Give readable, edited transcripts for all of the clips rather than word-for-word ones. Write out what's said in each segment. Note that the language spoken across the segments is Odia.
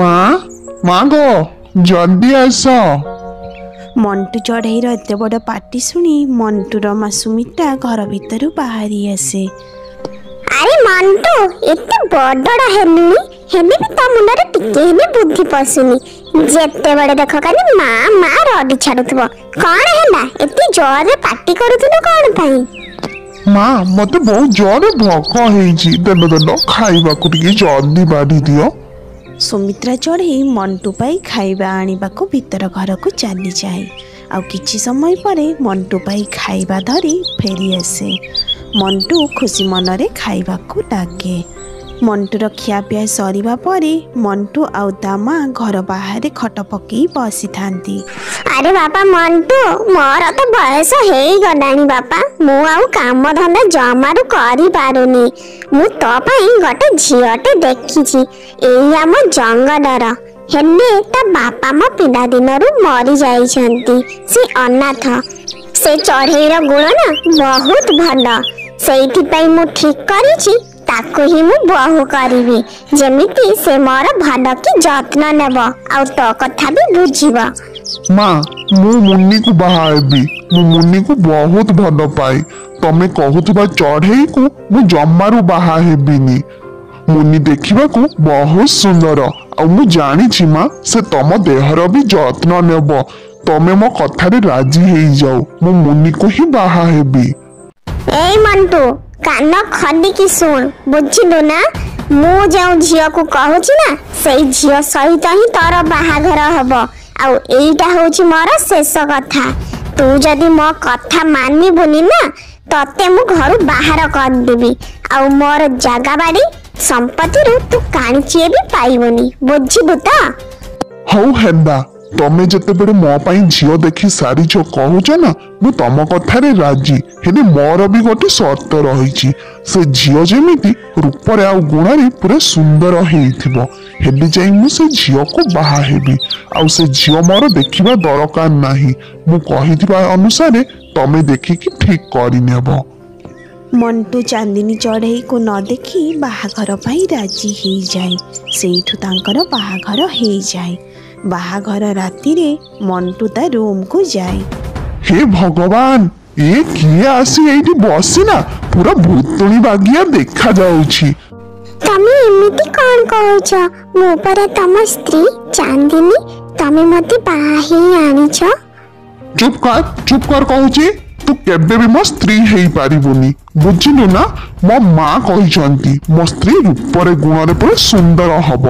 ମା ମା ଗୋ ଜଲ୍ଦି ଆସ। ମଣ୍ଟୁ ଚଢ଼େଇର ଏତେ ବଡ଼ ପାଟି ଶୁଣି ମଣ୍ଟୁର ମା ସୁମିତ୍ରା ଘର ଭିତରୁ ବାହାରି ଆସେ। ଆରେ ମଣ୍ଟୁ ଏତେ ବଡଟା ହେଲୁଣି ହେଲେ ବି ତା ମୁଣ୍ଡରେ ଟିକେ ହେଲେ ବୁଦ୍ଧି ପଶୁନି। ଯେତେବେଳେ ଦେଖ ଖାଲି ମା ମା ରଡି ଛାଡୁଥିବ। କଣ ହେଲା ଏତେ ଜୋରରେ ପାଟି କରୁଥିଲୁ କଣ ପାଇଁ? ମା ମତେ ବହୁତ ଜୋରରେ ଭୋକ ହେଇଛି, ଦେଲ ଦେଲ ଖାଇବାକୁ ଟିକେ ଜଲ୍ଦି ବାଢି ଦିଅ। ସୁମିତ୍ରା ଚଢ଼େଇ ମଣ୍ଟୁ ପାଇଁ ଖାଇବା ଆଣିବାକୁ ଭିତର ଘରକୁ ଚାଲିଯାଏ। ଆଉ କିଛି ସମୟ ପରେ ମଣ୍ଟୁ ପାଇଁ ଖାଇବା ଧରି ଫେରି ଆସେ। ମଣ୍ଟୁ ଖୁସି ମନରେ ଖାଇବାକୁ ଲାଗେ। ମଣ୍ଟୁର ଖିଆପିଆ ସରିବା ପରେ ମଣ୍ଟୁ ଆଉ ତା ମା ଘର ବାହାରେ ଖଟ ପକେଇ ବସିଥାନ୍ତି। ଆରେ ବାପା ମଣ୍ଟୁ, ମୋର ତ ବୟସ ହେଇଗଲାଣି ବାପା, ମୁଁ ଆଉ କାମ ଧନ୍ଦା ଜମାରୁ କରିପାରୁନି। ମୁଁ ତୋ ପାଇଁ ଗୋଟେ ଝିଅଟେ ଦେଖିଛି, ଏଇ ଆମ ଜଙ୍ଗଲର। ହେଲେ ତା ବାପା ମୋ ପିଲାଦିନରୁ ମରି ଯାଇଛନ୍ତି, ସେ ଅନାଥ। ସେ ଚଢ଼େଇର ଗୁଣ ନା ବହୁତ ଭଲ, ସେଇଥିପାଇଁ ମୁଁ ଠିକ କରିଛି ତାକୁ ହିଁ ମୁଁ ବୋହୂ କରିବି, ଯେମିତି ସେ ମୋର ଭଲ କି ଯତ୍ନ ନେବ ଆଉ ତୋ କଥା ବି ବୁଝିବ। ମା ମୁଁ ମୁନିକୁ ବାହା ହେବି, ମୁଁ ମୁନିକୁ ବହୁତ ଭଲ ପାଏ। ତମେ କହୁଥିବା ଚଢ଼େଇକୁ ମୁଁ ଜମାରୁ ବାହା ହେବିନି। ମୁନି ଦେଖିବାକୁ ବହୁତ ସୁନ୍ଦର, ଆଉ ମୁଁ ଜାଣିଛି ମା ସେ ତମ ଦେହର ବି ଯତ୍ନ ନେବ। ତମେ ମୋ କଥାରେ ରାଜି ହେଇଯାଉ, ମୁଁ ମୁନିକୁ ହିଁ ବାହା ହେବି। ଏଇ ମଣ୍ଟୁ କାନ ଖୋଲିକି ଶୁଣ, ବୁଝିଲୁ ନା? ମୁଁ ଯେଉଁ ଝିଅକୁ କହୁଛି ନା ସେଇ ଝିଅ ସହିତ ହିଁ ତୋର ବାହାଘର ହବ। ଆଉ ଏଇଟା ହଉଛି ମୋର ଶେଷ କଥା। ତୁ ଯଦି ମୋ କଥା ମାନିବୁନି ନା ତତେ ମୁଁ ଘରୁ ବାହାର କରିଦେବି, ଆଉ ମୋର ଜାଗା ବାଡି ସମ୍ପତ୍ତିରୁ ତୁ କାଣିଚିଏ ବି ପାଇବୁନି, ବୁଝିବୁ ତ? ହଉ ହେଲା, ତମେ ଯେତେବେଳେ ମୋ ପାଇଁ ଝିଅ ଦେଖି ସାରିଛ କହୁଛ ନା, ମୁଁ ତମ କଥାରେ ରାଜି। ହେଲେ ମୋର ବି ଗୋଟେ ସର୍ତ୍ତ ରହିଛି। ସେ ଝିଅ ଯେମିତି ରୂପରେ ଆଉ ଗୁଣରେ ପୁରା ସୁନ୍ଦର ହେଇଥିବ, ହେଲେ ଯାଇ ମୁଁ ସେ ଝିଅକୁ ବାହା ହେବି। ଆଉ ସେ ଝିଅ ମୋର ଦେଖିବା ଦରକାର ନାହିଁ, ମୁଁ କହିଥିବା ଅନୁସାରେ ତମେ ଦେଖିକି ଠିକ କରିନେବ। ମଣ୍ଟୁ ଚାନ୍ଦିନୀ ଚଢ଼େଇକୁ ନ ଦେଖି ବାହାଘର ପାଇଁ ରାଜି ହେଇଯାଏ। ସେଇଠୁ ତାଙ୍କର ବାହାଘର ହେଇଯାଏ। ବାହାଘର ରାତିରେ ମଣ୍ଟୁ ତା ରୁମକୁ ଯାଏ। ହେ ଭଗବାନ, ଏ କିଏ ଆସି ଏଇଠି ବସିନା, ପୁରା ଭୂତୁଣୀ ବାଗିଆ ଦେଖା ଯାଉଛି। ତମେ ଏମିତି କଣ କହୁଛ? ମୁଁ ପରା ତମ ସ୍ତ୍ରୀ ଚାନ୍ଦିନୀ, ତମେ ମତେ ବାହା ହେଇ ଆଣିଛ। ଚୁପ କର କହୁଛି। ତୁ କେବେ ବି ମୋ ସ୍ତ୍ରୀ ହେଇପାରିବୁନି, ବୁଝିଲୁ ନା? ମୋ ମା କହିଛନ୍ତି ମୋ ସ୍ତ୍ରୀ ରୂପରେ ଗୁଣରେ ପୁରା ସୁନ୍ଦର ହବ।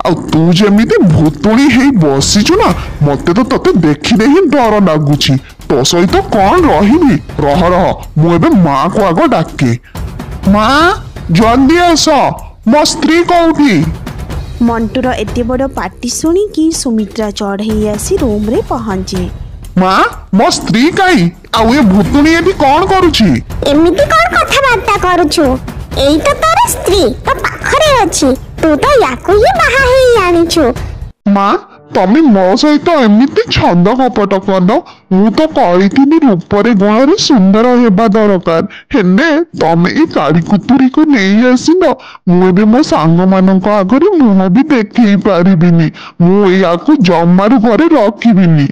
ଆଉ ତୁ ଯେମିତି ଭୂତୁଣୀ ହେଇ ବସିଛୁ ନା, ମତେ ତ ତତେ ଦେଖିଲେ ହିଁ ଡର ଲାଗୁଛି। ତୋ ସହିତ କଣ ରହିବି? ରହ ମୁଁ ଏବେ ମାକୁ ଆଗ ଡାକେ। ମା ଜଲ୍ଦି ଆସ, ମୋ ସ୍ତ୍ରୀ କୋଉଠି? ମଣ୍ଟୁର ଏତେ ବଡ଼ ପାଟି ଶୁଣିକି ସୁମିତ୍ରା ଚଢ଼େଇ ଆସି ରୁମରେ ପହଞ୍ଚେ। ମା ମୋ ସ୍ତ୍ରୀ କାଇଁ? ଆଉ ଏ ଭୂତୁଣୀ ଏଠି କଣ କରୁଛି? ଏମିତି କଣ କଥାବାର୍ତ୍ତା କରୁଛୁ? ଏଇ ତ ତୋର ସ୍ତ୍ରୀ ତୋ ପାଖରେ ଅଛି, ତୁ ତ ୟାକୁ ହିଁ ବାହା ହେଇ ଆଣିଛୁ। ମା ତମେ ମୋ ସହିତ ଏମିତି ଛନ୍ଦ କପଟ କଲ। ମୁଁ ତ କହିଥିଲି ରୂପରେ ଗୁଣରେ ସୁନ୍ଦର ହେବା ଦରକାର, ହେଲେ ତମେ ଏଇ କାଳିକୁତୁରୀକୁ ନେଇ ଆସିଲ। ମୁଁ ଏବେ ମୋ ସାଙ୍ଗମାନଙ୍କ ଆଗରେ ମୁହଁ ବି ଦେଖେଇ ପାରିବିନି। ମୁଁ ୟାକୁ ଜମାରୁ ଘରେ ରଖିବିନି।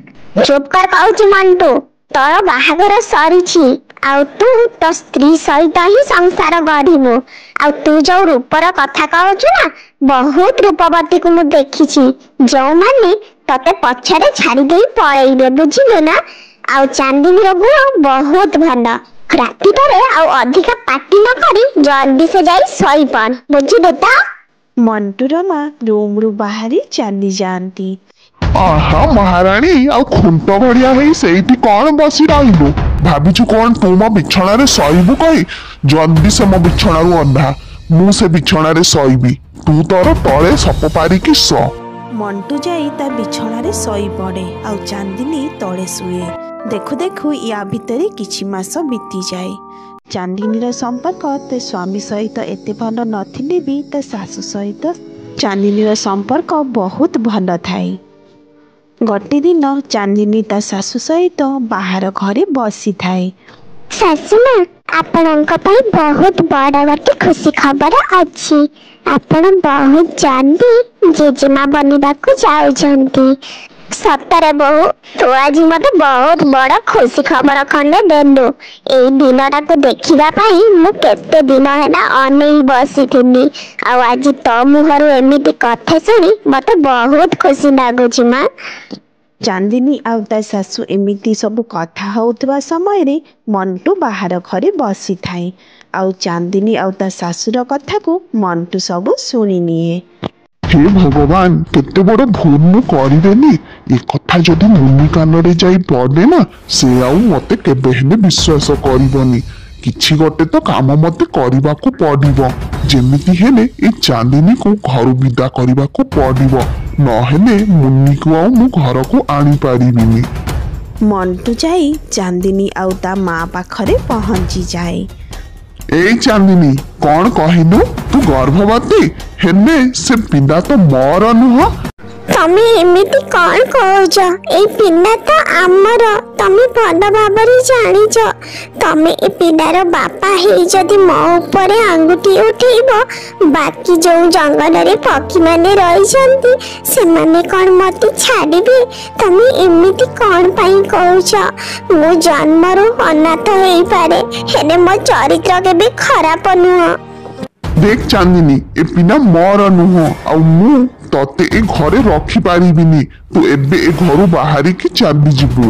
ଚୁପ କର କହୁଛି ମଣ୍ଟୁ, ତୋର ବାହାଘର ସରିଛି, ଆଉ ତୁ ତୋ ସ୍ତ୍ରୀ ସହିତ ହିଁ ସଂସାର ଗଢିବୁ। ଆଉ ତୁ ଯୋଉ ରୂପର କଥା କହୁଛୁ ନା, ବହୁତ ରୂପବତୀକୁ ମୁଁ ଦେଖିଛି, ଯୋଉମାନେ ତତେ ପଛରେ ଛାଡି ଦେଇ ପଳେଇବେ, ବୁଝିଲୁ ନା? ଆଉ ଚାନ୍ଦିନୀର ଗୁଣ ବହୁତ ଭଲ। ରାତିଟାରେ ଆଉ ଅଧିକା ପାଟି ନ କରି ଜଲ୍ଦି ସେ ଯାଇ ଶୋଇପଡ, ବୁଝିଲୁ ତ? ମଣ୍ଟୁର ମା ରୁମରୁ ବାହାରି ଚାଲି ଯାଆନ୍ତି। ଆହା ମହାରାଣୀ, ଆଉ ଖୁଣ୍ଟ ଭଳିଆ ହେଇ ସେଇଠି କଣ ବସି ରହିଲୁ? ଭାବିଛୁ କଣ ତୁ ମୋ ବିଛଣାରେ ଶୋଇବୁ କହି? ଜଲ୍ଦି ସେ ମୋ ବିଛଣାରୁ ଓହ୍ଲା, ମୁଁ ସେ ବିଛଣାରେ ଶୋଇବି। ତୁ ତୋର ତଳେ ସପ ପାରିକି ଶୋ। ମଣ୍ଟୁ ଯାଇ ତା ବିଛଣାରେ ଶୋଇ ପଡ଼େ, ଆଉ ଚାନ୍ଦିନୀ ତଳେ ଶୁଏ। ଦେଖୁ ଦେଖୁ ୟା ଭିତରେ କିଛି ମାସ ବିତିଯାଏ। ଚାନ୍ଦିନୀର ସମ୍ପର୍କ ତା ସ୍ୱାମୀ ସହିତ ଏତେ ଭଲ ନଥିଲେ ବି ତା ଶାଶୁ ସହିତ ଚାନ୍ଦିନୀର ସମ୍ପର୍କ ବହୁତ ଭଲ ଥାଏ। ଗୋଟେ ଦିନ ଚାନ୍ଦିନୀ ତା ଶାଶୁ ସହିତ ବାହାର ଘରେ ବସିଥାଏ। ଶାଶୁମା, ଆପଣଙ୍କ ପାଇଁ ବହୁତ ବଡ଼ ଗୋଟେ ଖୁସି ଖବର ଅଛି। ଆପଣ ବହୁତ ଜଲ୍ଦି ଜେଜେମା ବନିବାକୁ ଯାଉଛନ୍ତି। ସତରେ ବୋହୁ, ତୁ ଆଜି ମତେ ବହୁତ ବଡ଼ ଖୁସି ଖବର ଖଣ୍ଡେ ଦେଲୁ। ଏଇ ଦିନଟାକୁ ଦେଖିବା ପାଇଁ ମୁଁ କେତେ ଦିନ ହେଲା ଅନେଇ ବସିଥିଲି। ଆଉ ଆଜି ତୋ ମୁହଁରୁ ଏମିତି କଥା ଶୁଣି ମତେ ବହୁତ ଖୁସି ଲାଗୁଛି ମା। ଚାନ୍ଦିନୀ ଆଉ ତା ଶାଶୁ ଏମିତି ସବୁ କଥା ହେଉଥିବା ସମୟରେ ମଣ୍ଟୁ ବାହାର ଘରେ ବସିଥାଏ। ଆଉ ଚାନ୍ଦିନୀ ଆଉ ତା ଶାଶୁର କଥାକୁ ମଣ୍ଟୁ ସବୁ ଶୁଣିନିଏ। ହେ ଭଗବାନ, କେତେ ବଡ଼ ଭୁଲ ମୁଁ କରିଦେଲି। ଏ କଥା ଯଦି ମୁନି କାନରେ ଯାଇ ପଡ଼େ ନା, ସେ ଆଉ ମତେ କେବେ ହେଲେ ବିଶ୍ୱାସ କରିବନି। କିଛି ଗୋଟେ ତ କାମ ମତେ କରିବାକୁ ପଡ଼ିବ। ଯେମିତି ହେଲେ ଏ ଚାନ୍ଦିନୀକୁ ଘରୁ ବିଦା କରିବାକୁ ପଡ଼ିବ। ନହେଲେ ମୁନିକୁ ଆଉ ମୁଁ ଘରକୁ ଆଣିପାରିବିନି। ମଣ୍ଟୁ ଯାଇ ଚାନ୍ଦିନୀ ଆଉ ତା ମା ପାଖରେ ପହଞ୍ଚିଯାଏ। ଏଇ ଚାନ୍ଦିନୀ, କଣ କହିଲୁ? ତୁ ଗର୍ଭବତୀ? ହେଲେ ସେ ପିଲା ତ ମୋର ନୁହଁ। ତମେ ଏମିତି କଣ କହୁଛ? ଏଇ ପିଲା ତ ଆମର। ତମେ ଭଲ ଭାବରେ ଜାଣିଛ। ତମେ ଏ ପିଲାର ବାପା ହେଇ ଯଦି ମୋ ଉପରେ ଆଙ୍ଗୁଠି ଉଠେଇବ, ବାକି ଯୋଉ ଜଙ୍ଗଲରେ ପକ୍ଷୀମାନେ ରହିଛନ୍ତି ସେମାନେ କଣ ମତେ ଛାଡ଼ିବେ? ତମେ ଏମିତି କଣ ପାଇଁ କହୁଛ? ମୁଁ ଜନ୍ମରୁ ଅନାଥ ହେଇପାରେ, ହେଲେ ମୋ ଚରିତ୍ର କେବେ ଖରାପ ନୁହଁ। देख चांदिनी, ए पिला मोर नुह आ मु तते ए घरे रखी पारिबिनी। तू एबे ए घरु बाहरी की चाबी जिबु।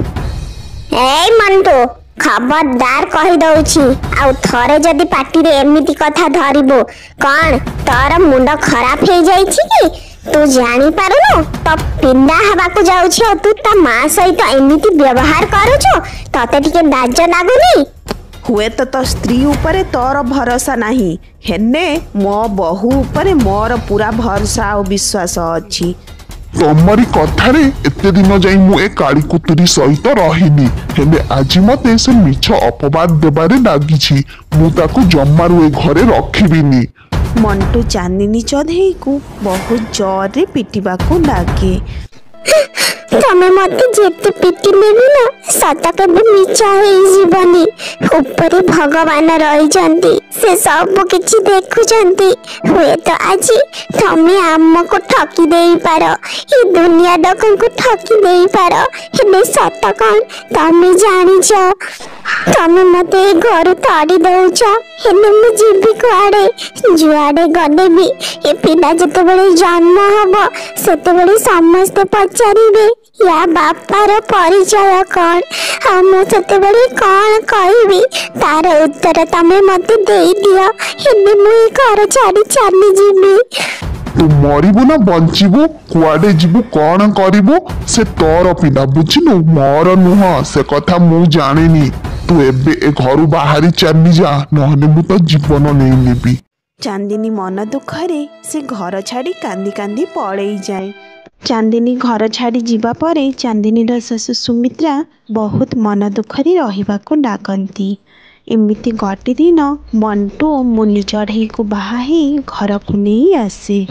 ए मंटू, खबरदार कहि दउछि। आ थरे जदी पाटी रे एमिति कथा धरिबो, कौन तोर मुंड खराब हे जाइछि कि? तू जानी पारुनु तो पिंडा हबाकू जाउछि, तू ता मां सहित एमिति व्यवहार करूछु? तते टिके लाज लागुनी? हुए तो स्त्री उपरे तोर भरोसा नहीं, हेने मो बहु उपरे मोर पूरा भरोसा और विश्वास अछि। तमरी कथारे एते दिन जाई मु ए काली कुतुरी सहित रहिनी, हेले आज मते से मिछ अपवाद देबारे लागिछि। मु ताकू जम्मारु ए घरे रखिबिनी। मंटू चांदिनी चौधरी को बहुत जोर रे पिटिबाकू लागे। तमे मते जेते पिटिले भी ना सता केबे मिछा हेई जीवनी। ऊपर भगवान रही जंती, से सब किछि देखु जंती। हुए तो आज तमे हमको ठकी देई पारो, ई दुनिया लोकन को ठकी देई पारो, हेले सता कोन तमे जानि छ। तमे मते घर ताड़ी दउछ, हेले मु जीवी कुआडे? जुआडे गले भी ए पिला जते बळे जन्म हबो सेते बळे समस्त पचारिबे या बापार परिचय कौन? हम सेते बळे कौन कहबी? तार उत्तर तमे मते देई दियो, हेले मु घर छाडी चली जीवी। तू मरिबु ना बंचिबु, कुआडे जिबु, कौन करिबु से तोर पिला, बुझिलु? मोर नुह, से कथा मु जानिनी। तू एबे ए घरु बाहरी चली जा, नहले मु तो जीवन नै नेबी। चांदिनी मन दुखरे से घर छाड़ी कांदी कांदी पड़े जाए। चांदिनी घर छाड़ी जीवा परे चांदिनीर शाशु सुमित्रा बहुत मन दुखरे रहिबाकू लागंती। एमिति गोटे दिन मंटू मुनि चढ़ई को बाहा घर को नहीं आसे।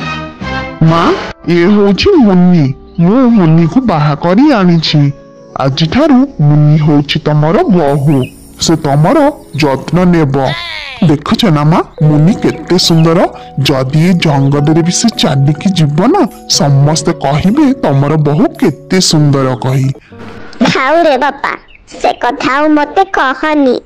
माँ, ये होची मुन्नी। मु मुन्नी को बाहा करी आनिछि। आज ठारू मुन्नी होची तमरो बहु। से तमरो जत्न नेबो। देखुछ ना माँ, मुनि केते सुंदर। जदि जंगल भी से चलिकी जीव ना, समस्ते कहिबे तमर बहु केते सुंदर कही। खाऊ रे बापा, से कथा मते कहनी।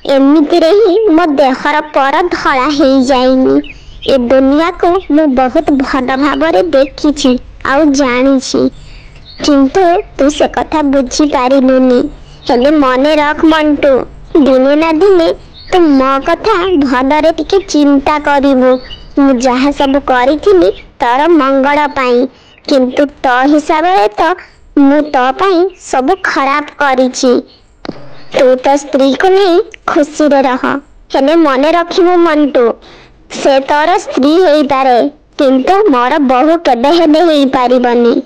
एमिति रे ही मो देहर पर धड़ा हे जाइनी। ए दुनिया को मु बहुत भल भाबरे देखिछि आउ जानिछि, किंतु तू से कथा बुझी पारिलुनी। हेले मने रख मंटू, दिने ना दिने तू मो कथा भलरे टिके चिंता करिबु। मु जहा सब करिथिनी तार मंगल पाई, किंतु तो हिसाब रे तो मु तो पाई सब खराब करिछि। तू तो स्त्री को नहीं खुशी रे रह, हेले मने रखिबु मंटू, से तोर स्त्री हेई पारे, किंतु मोर बहु केबे हेले हेई पारिबनी।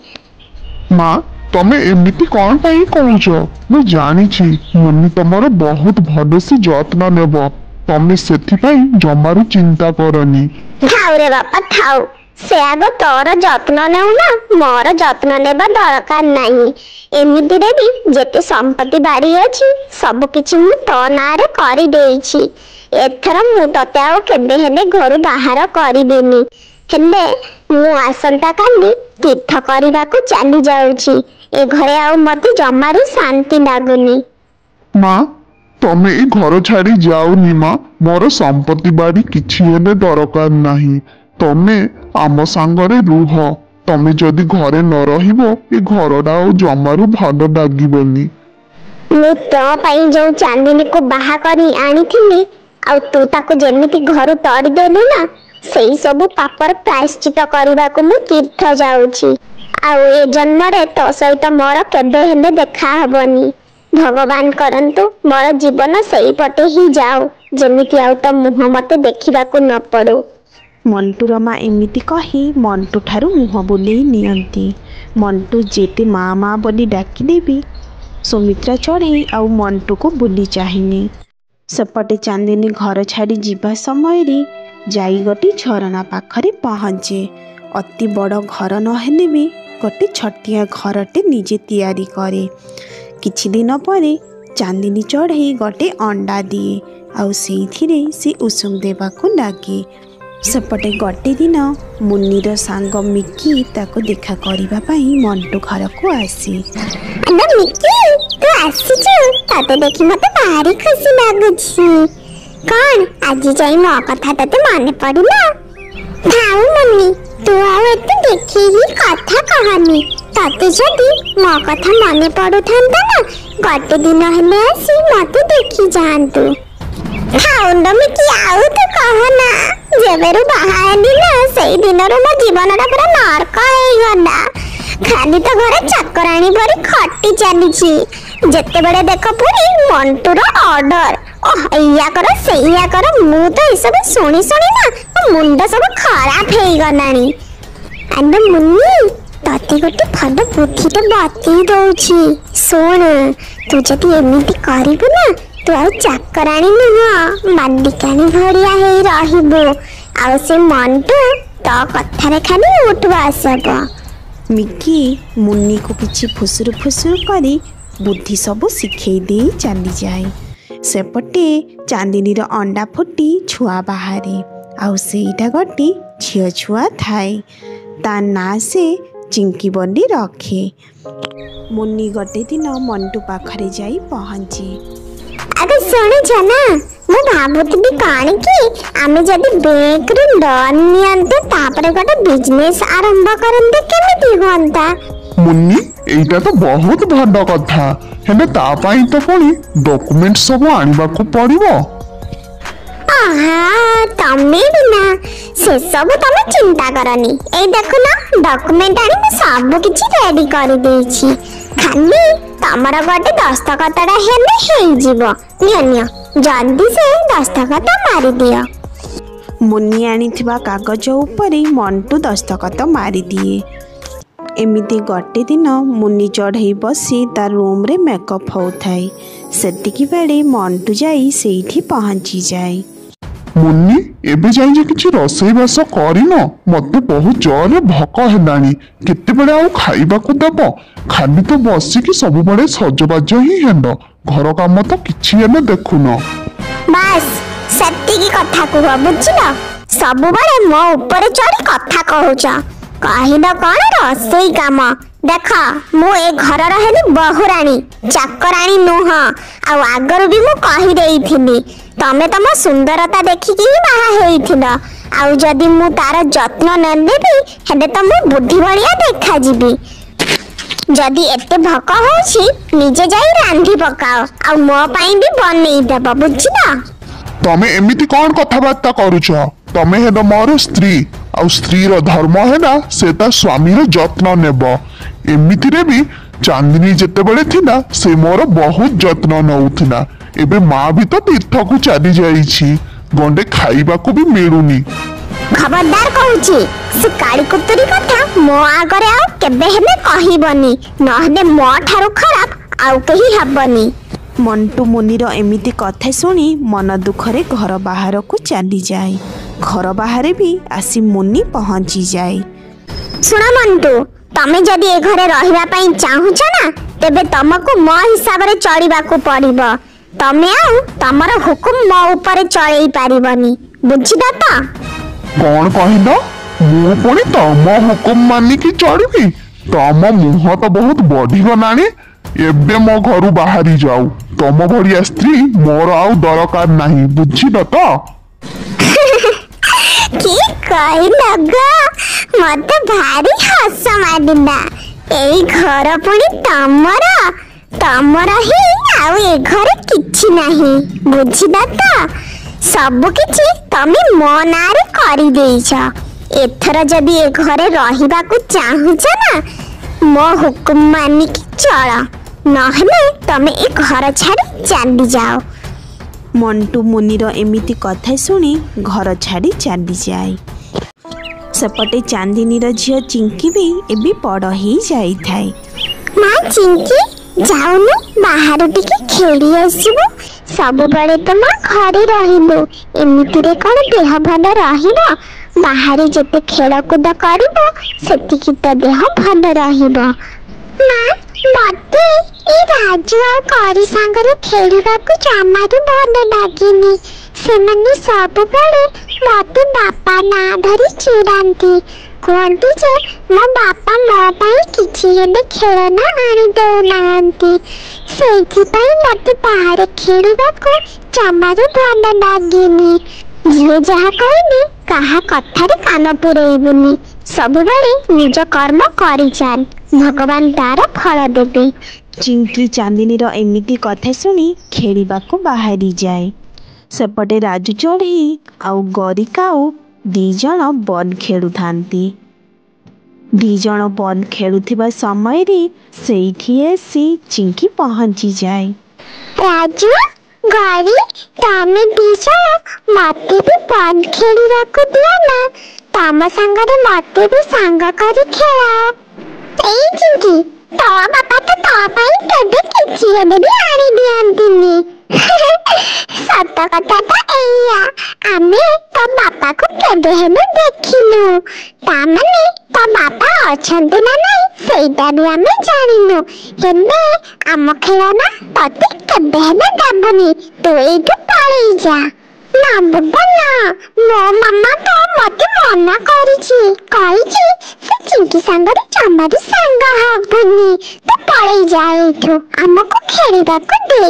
माँ, तमे एमिति कौन पाई कहूछ? मु जानिछि मुन्नी तमर बहुत भल से जत्न नेब। तमे सेथि पाई जमारू चिंता करनी। थाउ रे बापा थाउ, से आग तोर जत्न नेउना मोर जत्न नेबा दरकार नाही। एमितिरे भी जेते संपत्ति बाड़ी अछि सब किछि मु तो नारे करि देइछि। एथर मु तते आ केबे हेले घर बाहर करिबेनी। हेले मु आसंता काली तीर्थ करबाकू चली जाउछि। ए घरे आ मते जमारू शांति लागुनी। माँ तमे ए घर छाड़ी जाओनी माँ, मोर संपत्ति बाड़ी किछि हेले दरकार नाही। तमे आम सांगरे रुह। तमे जदि घरे न रहिबो ए घरटा आ जमारू भल लागिबनी। मु तो पई जो चांदनी को बाहा करी आनीथिली आ तू ताको जेमिति घर तोड़ी देलु ना सेई सब पापर प्रायश्चित करबाकू मु तीर्थ जाउछि। आ ए जन्मरे तो सहित मोर केबे हेले देखा हबनी। भगवान करंतु मोर जीवन सेई पटे ही जाओ जेमिति आउ तो मुह मते देखिबाकू न पड़ो। ମଣ୍ଟୁର ମା ଏମିତି କହି ମଣ୍ଟୁ ଠାରୁ ମୁହଁ ବୁଲେଇ ନିଅନ୍ତି। ମଣ୍ଟୁ ଯେତେ ମା ମା ବୋଲି ଡାକିଲେ ବି ସୁମିତ୍ରା ଚଢ଼େଇ ଆଉ ମଣ୍ଟୁକୁ ବୁଲି ଚାହିଁନି। ସେପଟେ ଚାନ୍ଦିନୀ ଘର ଛାଡ଼ି ଯିବା ସମୟରେ ଯାଇ ଗୋଟି ଝରଣା ପାଖରେ ପହଞ୍ଚେ। ଅତି ବଡ଼ ଘର ନହେଲେ ବି ଗୋଟେ ଛୋଟିଆ ଘରଟେ ନିଜେ ତିଆରି କରେ। କିଛି ଦିନ ପରେ ଚାନ୍ଦିନୀ ଚଢ଼େଇ ଗୋଟେ ଅଣ୍ଡା ଦିଏ ଆଉ ସେଇଥିରେ ସେ ଉଷୁମ ଦେବାକୁ ଲାଗେ। ସେପଟେ ଗୋଟେ ଦିନ ମୁନିର ସାଙ୍ଗ ମିକି ତାକୁ ଦେଖା କରିବା ପାଇଁ ମଣ୍ଟୁ ଘରକୁ ଆସେ। ଆଲୋ ମିକି ତୁ ଆସିଛୁ? ତତେ ଦେଖି ମତେ ଭାରି ଖୁସି ଲାଗୁଛି। କଣ ଆଜି ଯାଇ ମୋ କଥା ତତେ ମନେ ପଡ଼ିଲା? ଥାଉ ମୁନି ତୁ ଆଉ ଏତେ ଦେଖିକି କଥା କହନି। ତତେ ଯଦି ମୋ କଥା ମନେ ପଡୁଥାନ୍ତା ନା ଗୋଟେ ଦିନ ହେଲେ ଆସି ମତେ ଦେଖି ଯାଆନ୍ତୁ। ଥାଉ ମିକି ଆଉ ତୁ କହନା। ଯେବେରୁ ବାହା ହେଲି ନା ସେଇ ଦିନରୁ ମୋ ଜୀବନଟା ପୁରା ନର୍କ ହେଇଗଲା। ଖାଲି ତ ଘରେ ଚାକରାଣୀ ପରି ଖଟି ଚାଲିଛି। ଯେତେବେଳେ ଦେଖ ପୁଣି ମଣ୍ଟୁର ଅର୍ଡର, ଏଇଆ କର ସେଇଆ କର। ମୁଁ ତ ଏସବୁ ଶୁଣି ଶୁଣି ନା ମୋ ମୁଣ୍ଡ ସବୁ ଖରାପ ହେଇଗଲାଣି। ଆଲୋ ମୁନି ତତେ ଗୋଟେ ଭଲ ବୁଦ୍ଧିଟେ ବତେଇ ଦଉଛି ଶୁଣ। ତୁ ଯଦି ଏମିତି କରିବୁ ନା ତୁ ଆଉ ଚାକରାଣୀ ନୁହଁ ମାଲିକାଣୀ ଭଳିଆ ହେଇ ରହିବୁ। ଆଉ ସେ ମଣ୍ଟୁ ତୋ କଥାରେ ଖାଲି ଉଠ ବସ ହବ। ମିକି ମୁନିକୁ କିଛି ଫୁସୁରୁ ଫୁସୁରୁ କରି ବୁଦ୍ଧି ସବୁ ଶିଖେଇ ଦେଇ ଚାଲିଯାଏ। ସେପଟେ ଚାନ୍ଦିନୀର ଅଣ୍ଡା ଫୁଟି ଛୁଆ ବାହାରେ ଆଉ ସେଇଟା ଗୋଟେ ଝିଅ ଛୁଆ ଥାଏ। ତା ନାଁ ସେ ଚିଙ୍କି ବୋଲି ରଖେ। ମୁନି ଗୋଟେ ଦିନ ମଣ୍ଟୁ ପାଖରେ ଯାଇ ପହଞ୍ଚେ। ଆରେ ଶୁଣିଛ ନା ମୁଁ ଭାବୁଥିଲି କଣ କି ଆମେ ଯଦି ବ୍ୟାଙ୍କରୁ ଲୋନ୍ ନିଅନ୍ତେ ତାପରେ ଗୋଟେ ବିଜନେସ୍ ଆରମ୍ଭ କରନ୍ତେ କେମିତି ହୁଅନ୍ତା? ମୁନି ଏଇଟା ତ ବହୁତ ଭଲ କଥା। ହେଲେ ତା ପାଇଁ ତ ପୁଣି ଡକୁମେଣ୍ଟ ସବୁ ଆଣିବାକୁ ପଡ଼ିବ। ତମେ ବି ନା ସେସବୁ ତମେ ଚିନ୍ତା କରନି। ଏଇ ଦେଖୁନ ଡକୁମେଣ୍ଟ ଆଣି ମୁଁ ସବୁ କିଛି ରେଡି କରିଦେଇଛି। ଖାଲି ତମର ଗୋଟେ ଦସ୍ତଖତଟା ହେଲେ ହେଇଯିବ। ନିଅ ଜଲ୍ଦି ସେ ଦସ୍ତଖତ ମାରିଦିଅ। ମୁନି ଆଣିଥିବା କାଗଜ ଉପରେ ମଣ୍ଟୁ ଦସ୍ତଖତ ମାରିଦିଏ। ଏମିତି ଗୋଟେ ଦିନ ମୁନି ଚଢ଼େଇ ବସି ତା ରୁମ୍ରେ ମେକଅପ୍ ହେଉଥାଏ। ସେତିକି ବେଳେ ମଣ୍ଟୁ ଯାଇ ସେଇଠି ପହଞ୍ଚିଯାଏ। ମୁନି ଏବେ ଯାଇ ଯେ କିଛି ରୋଷେଇବାସ କରିନ? ମତେ ବହୁତ ଜୋରରେ ଭୋକ ହେଲାଣି। କେତେବେଳେ ଆଉ ଖାଇବାକୁ ଦେବ? ଖାଲି ତ ବସିକି ସବୁବେଳେ ସଜବାଜ ହିଁ ହେଲ। ଘର କାମ ତ କିଛି ହେଲେ ଦେଖୁନ। ବାସ୍ ସେତିକି କଥା କୁହ ବୁଝିଲ। ସବୁବେଳେ ମୋ ଉପରେ ଚଢ଼ି କଥା କହୁଛ। କହିଲ କଣ ରୋଷେଇ କାମ? ଦେଖ ମୁଁ ଏ ଘରର ହେଲି ବହୁରାଣୀ, ଚାକରାଣୀ ନୁହଁ। ଆଉ ଆଗରୁ ବି ମୁଁ କହିଦେଇଥିଲି ତମେ ତମ ସୁନ୍ଦରତା ଦେଖିକି ହିଁ ବାହା ହେଇଥିଲ। ଆଉ ଯଦି ମୁଁ ତାର ଯତ୍ନ ନେବି ହେଲେ ତ ମୁଁ ବୁଦ୍ଧି ଭଳିଆ ଦେଖାଯିବି। ଯଦି ଏତେ ଭୋକ ହଉଛି ନିଜେ ଯାଇ ରାନ୍ଧି ପକାଅ ଆଉ ମୋ ପାଇଁ ବି ବନେଇ ଦେବ ବୁଝିଲ। ତମେ ଏମିତି କଣ କଥାବାର୍ତ୍ତା କରୁଛ? ତମେ ହେଲ ମୋର ସ୍ତ୍ରୀ ଆଉ ସ୍ତ୍ରୀର ଧର୍ମ ହେଲା ସେ ତା ସ୍ୱାମୀର ଯତ୍ନ ନେବ। ଏମିତିରେ ବି ଚାନ୍ଦିନୀ ଯେତେବେଳେ ଥିଲା ସେ ମୋର ବହୁତ ଯତ୍ନ ନେଉଥିଲା। ଏବେ ମା ବି ତ ତୀର୍ଥକୁ ଚାଲି ଯାଇଛି। ଗଣ୍ଡେ ଖାଇବାକୁ ବି ମିଳୁନି। ଖବରଦାର କହୁଛି ସେ କାଳି କୁତୁରୀ କଥା ମୋ ଆଗରେ ଆଉ କେବେ ହେଲେ କହିବନି। ନହେଲେ ମୋ ଠାରୁ ଖରାପ ଆଉ କେହି ହେବନି। ମଣ୍ଟୁ ମୁନିର ଏମିତି କଥା ଶୁଣି ମନ ଦୁଃଖରେ ଘର ବାହାରକୁ ଚାଲିଯାଏ। ଘର ବାହାରେ ବି ଆସି ମୁନି ପହଞ୍ଚିଯାଏ। ଶୁଣ ମଣ୍ଟୁ, ତମେ ଯଦି ଏ ଘରେ ରହିବା ପାଇଁ ଚାହୁଁଛ ନା, ତେବେ ତମକୁ ମୋ ହିସାବରେ ଚଳିବାକୁ ପଡ଼ିବ। ତମେ ଆଉ ତମର ହୁକୁମ ମୋ ଉପରେ ଚଳେଇ ପାରିବନି, ବୁଝିଲ ତ? କଣ କହିଲ? ମୁଁ ପୁଣି ତମ ହୁକୁମ ମାନିକି ଚଳିବି? ତମ ମୁହଁ ତ ବହୁତ ବଢିଗଲାଣି। ଏବେ ମୋ ଘରୁ ବାହାରି ଯାଉ। ତମ ଭଳିଆ ସ୍ତ୍ରୀ ମୋର ଆଉ ଦରକାର ନାହିଁ, ବୁଝିଲ ତ? କି କହିଲ ଗା, ମତେ ଭାରି ହସ ମାଡ଼ିଲା। ଏଇ ଘର ପୁଣି ତମର? ତମର ହିଁ, ଆଉ ଏ ଘରେ କିଛି ନାହିଁ, ବୁଝିଲ ତ? ସବୁ କିଛି ତମେ ମୋ ନାଁରେ କରିଦେଇଛ। ଏଥର ଯଦି ଏ ଘରେ ରହିବାକୁ ଚାହୁଁଛ ନା, ମୋ ହୁକୁମ ମାନିକି ଚଳ, ନହେଲେ ତମେ ଏ ଘର ଛାଡ଼ି ଚାଲିଯାଅ। ମଣ୍ଟୁ ମୁନିର ଏମିତି କଥା ଶୁଣି ଘର ଛାଡ଼ି ଚାଲିଯାଏ। ସେପଟେ ଚାନ୍ଦିନୀର ଝିଅ ଚିଙ୍କି ବି ଏବେ ବଡ଼ ହେଇଯାଇଥାଏ। ମା ଚିଙ୍କି, ଯାଉନୁ ବାହାରୁ ଟିକେ ଖେଳି ଆସିବୁ। ସବୁବେଳେ ତ ମା ଘରେ ରହିଲୁ, ଏମିତିରେ କଣ ଦେହ ଭଲ ରହିବ? ବାହାରେ ଯେତେ ଖେଳକୁଦ କରିବ ସେତିକି ତ ଦେହ ଭଲ ରହିବ। ମା, ମତେ ଏ ରାଜୁ ଆଉ କରି ସାଙ୍ଗରେ ଖେଳିବାକୁ ଜମାରୁ ଭଲ ଲାଗେନି। ସେମାନେ ସବୁବେଳେ ମତେ ବାପା ନାଁ ଧରି ଚିଡ଼ାନ୍ତି। କୁହନ୍ତି ଯେ ମୋ ବାପା ମୋ ପାଇଁ କିଛି ହେଲେ ଖେଳନା ଆଣି ଦେଉନାହାନ୍ତି। ସେଇଥିପାଇଁ ମତେ ବାହାରେ ଖେଳିବାକୁ ଜମାରୁ ଭଲ ଲାଗେନି। ଯିଏ ଯାହା କହିଲେ କାହା କଥାରେ କାନ ପୁରେଇବୁନି। ସବୁବେଳେ ନିଜ କର୍ମ କରିଚାଲ, ଭଗବାନ ତାର ଫଳ ଦେବେ। ଚିଙ୍କି ଚାନ୍ଦିନୀର ଏମିତି କଥା ଶୁଣି ଖେଳିବାକୁ ବାହାରିଯାଏ। ସେପଟେ ରାଜୁ ଚଢ଼େଇ ଆଉ ଗରିକାଉ 2 ଜଣ ବଲ୍ ଖେଳୁଥାନ୍ତି। 2 ଜଣ ବଲ୍ ଖେଳୁଥିବା ସମୟରେ ସେଇଠି ଆସି ଚିଙ୍କି ପହଞ୍ଚିଯାଏ। ରାଜୁ, ଗରି, ତମେ 2 ଜଣ ମତେ ବି ବଲ୍ ଖେଳିବାକୁ ଦିଅ ନା। ତମ ସାଙ୍ଗରେ ମତେ ବି ସାଙ୍ଗ କରି ଖେଳାଅ। ଏଇ ଚିଙ୍କି, ତୋ ବାପା ତ ତୋ ପାଇଁ କେବେ କିଛି ହେଲେ ବି ଆଣି ଦିଅନ୍ତିନି। ସତ କଥା ତ ଏଇଆ, ଆମେ ତୋ ବାପାକୁ କେବେ ହେଲେ ଦେଖିନୁ। ତାମାନେ ତୋ ବାପା ଅଛନ୍ତି ନା ନାଇଁ ସେଇଟା ବି ଆମେ ଜାଣିନୁ। ହେଲେ ଆମ ଖେଳନା ତତେ କେବେ ହେଲେ ଦେବୁନି। ତୁ ଏଇଠୁ ପଳେଇ ଯା। ନା ବାବା ନା, ମୋ ମାମା ତ ମତେ ମନା କରିଛି। କହିଛି ସେ ଚିଙ୍କି ସାଙ୍ଗରେ ଜମାରୁ ସାଙ୍ଗ ହବୁନି। ତୁ ପଳେଇ ଯା ଏଇଠୁ, ଆମକୁ ଖେଳିବାକୁ ଦେ।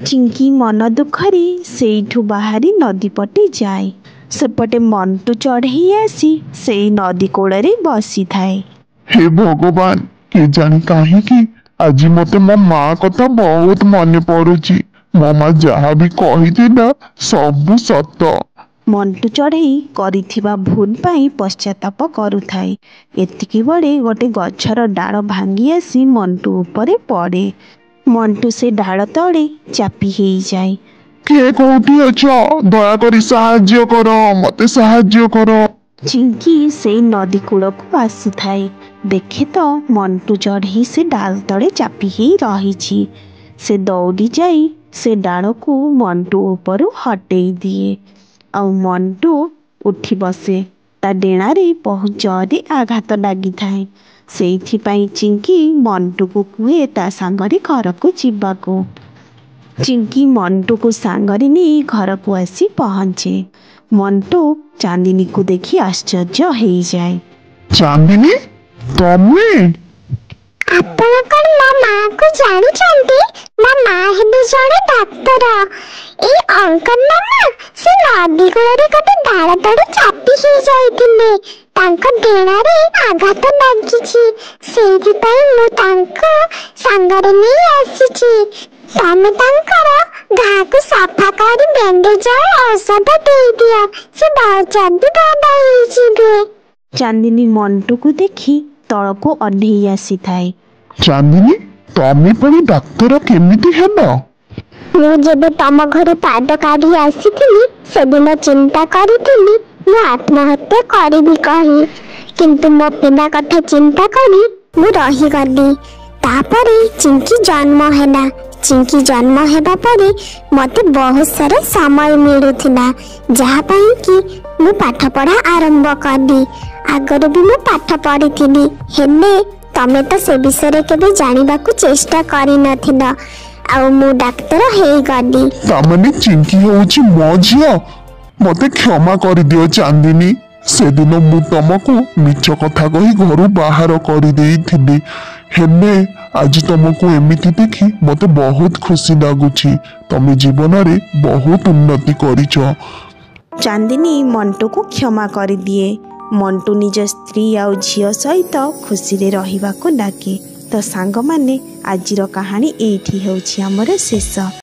ଚିଙ୍କି ମନ ଦୁଃଖରେ ସେଇଠୁ ବାହାରି ନଦୀ ପଟେ ଯାଏ। ସେପଟେ ମଣ୍ଟୁ ଚଢ଼େଇ ଆସି ସେଇ ନଦୀ କୂଳରେ ବସିଥାଏ। ହେ ଭଗବାନ, କେଜାଣି କାହିଁକି ଆଜି ମତେ ମୋ ମା କଥା ବହୁତ ମନେ ପଡୁଛି। ମୋ ମା ଯାହା ବି କହିଥିଲା ସବୁ ସତ। ମଣ୍ଟୁ ଚଢ଼େଇ କରିଥିବା ଭୁଲ ପାଇଁ ପଶ୍ଚାତାପ କରୁଥାଏ। ଏତିକି ବେଳେ ଗୋଟେ ଗଛର ଡାଳ ଭାଙ୍ଗି ଆସି ମଣ୍ଟୁ ଉପରେ ପଡ଼େ। ମଣ୍ଟୁ ସେ ଡାଳ ତଳେ ଚାପି ହେଇଯାଏ। କିଏ କୋଉଠି ଅଛ? ଦୟାକରି ସାହାଯ୍ୟ କର, ମତେ ସାହାଯ୍ୟ କର। ଚିଙ୍କି ସେଇ ନଦୀ କୂଳକୁ ଆସୁଥାଏ। ଦେଖେ ତ ମଣ୍ଟୁ ଚଢ଼େଇ ସେ ଡାଳ ତଳେ ଚାପି ହେଇ ରହିଛି। ସେ ଦୌଡ଼ି ଯାଇ ସେ ଡାଳକୁ ମଣ୍ଟୁ ଉପରୁ ହଟେଇ ଦିଏ। ଆଉ ମଣ୍ଟୁ ଉଠି ବସେ। ତା ଡେଣାରେ ବହୁତ ଜୋରରେ ଆଘାତ ଲାଗିଥାଏ। ସେଇଥିପାଇଁ ଚିଙ୍କି ମଣ୍ଟୁକୁ କୁହେ ତା ସାଙ୍ଗରେ ଘରକୁ ଯିବାକୁ। ଚିଙ୍କି ମଣ୍ଟୁକୁ ସାଙ୍ଗରେ ନେଇ ଘରକୁ ଆସି ପହଞ୍ଚେ। ମଣ୍ଟୁ ଚାନ୍ଦିନୀକୁ ଦେଖି ଆଶ୍ଚର୍ଯ୍ୟ ହେଇଯାଏ। ଚାନ୍ଦିନୀ, ତମେ? ଆପଣ କଣ ମୋ ମାଆକୁ ଜାଣିଛନ୍ତି? ମୋ ମା ହେଲେ ଜଣେ ଡାକ୍ତର। ଏଇ ଅଙ୍କଲ ମାମା ସେ ନଦୀ କୂଳରେ ଗୋଟେ ଡାଳ ତଳେ ଚାପି ହେଇଯାଇଥିଲେ। ତାଙ୍କ ଡେଣାରେ ଆଘାତ ଲାଗିଛି। ସେଇଥିପାଇଁ ମୁଁ ତାଙ୍କୁ ସାଙ୍ଗରେ ନେଇ ଆସିଛି। ତମେ ତାଙ୍କର ଘାକୁ ସଫା କରି ବ୍ୟାଣ୍ଡେଜ ଆଉ ଔଷଧ ଦେଇଦିଅ, ସେ ଜଲ୍ଦି ଭଲ ହେଇଯିବେ। ଚାନ୍ଦିନୀ ମଣ୍ଟୁକୁ ଦେଖି ତଳକୁ ଓହ୍ଲେଇ ଆସିଥାଏ। ଚାନ୍ଦିନୀ, ତମେ ପୁଣି ଡାକ୍ତର କେମିତି ହେଲ? ମୁଁ ଯେବେ ତମ ଘରୁ ପାଦ କାଢି ଆସିଥିଲି ସେଦିନ ଚିନ୍ତା କରିଥିଲି ମୁଁ ଆତ୍ମହତ୍ୟା କରିବି କହି, କିନ୍ତୁ ମୋ ପିଲା କଥା ଚିନ୍ତା କରି ମୁଁ ରହିଗଲି। ତାପରେ ଚିଙ୍କି ଜନ୍ମ ହେଲା। चिंकी जन्म हेबा परे मते बहुत सारा समय मिलुथिला जहा पई कि मु पाठ पढ़ा आरंभ करली। आगर भी मु पाठ पढ़िथिली हेले तमे तो से विषय केबे जानिबा को चेष्टा करि नथिला आ मु डाक्टर हेई गली। तामाने चिंकी होउची मो झियो मते क्षमा कर दियो चांदिनी। से दिन मु तुमको मिछ कथा कही घर बाहर कर देइथिली हेले आज तुमको एमिति देखी मते बहुत खुशी लागुची। तमे जीवन रे बहुत उन्नति करिछ। चांदिनी मंटू को क्षमा कर दिए। मंटू निज स्त्री आउ झियो सहित खुशी रे रहिबा को लागे। तो सांग माने आजिर कहानी एठी होउची हमर शेष।